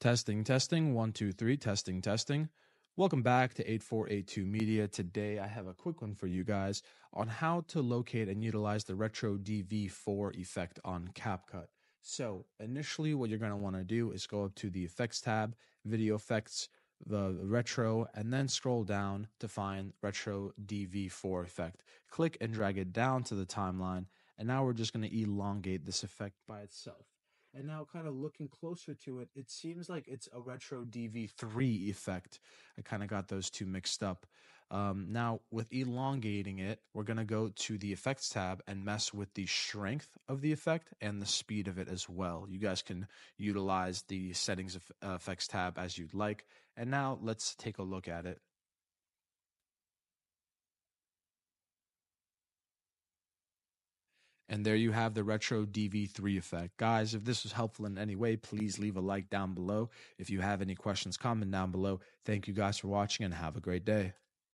Testing, testing, 1, 2, 3, testing, testing. Welcome back to 8482 Media. Today I have a quick one for you guys on how to locate and utilize the Retro DV4 effect on CapCut. So initially what you're going to want to do is go up to the Effects tab, Video Effects, the Retro, and then scroll down to find Retro DV4 effect. Click and drag it down to the timeline, and now we're just going to elongate this effect by itself. And now, kind of looking closer to it, it seems like it's a Retro DV3 effect. I kind of got those two mixed up. Now, with elongating it, we're going to go to the Effects tab and mess with the strength of the effect and the speed of it as well. You guys can utilize the Settings of Effects tab as you'd like. And now, let's take a look at it. And there you have the Retro DV3 effect. Guys, if this was helpful in any way, please leave a like down below. If you have any questions, comment down below. Thank you guys for watching and have a great day.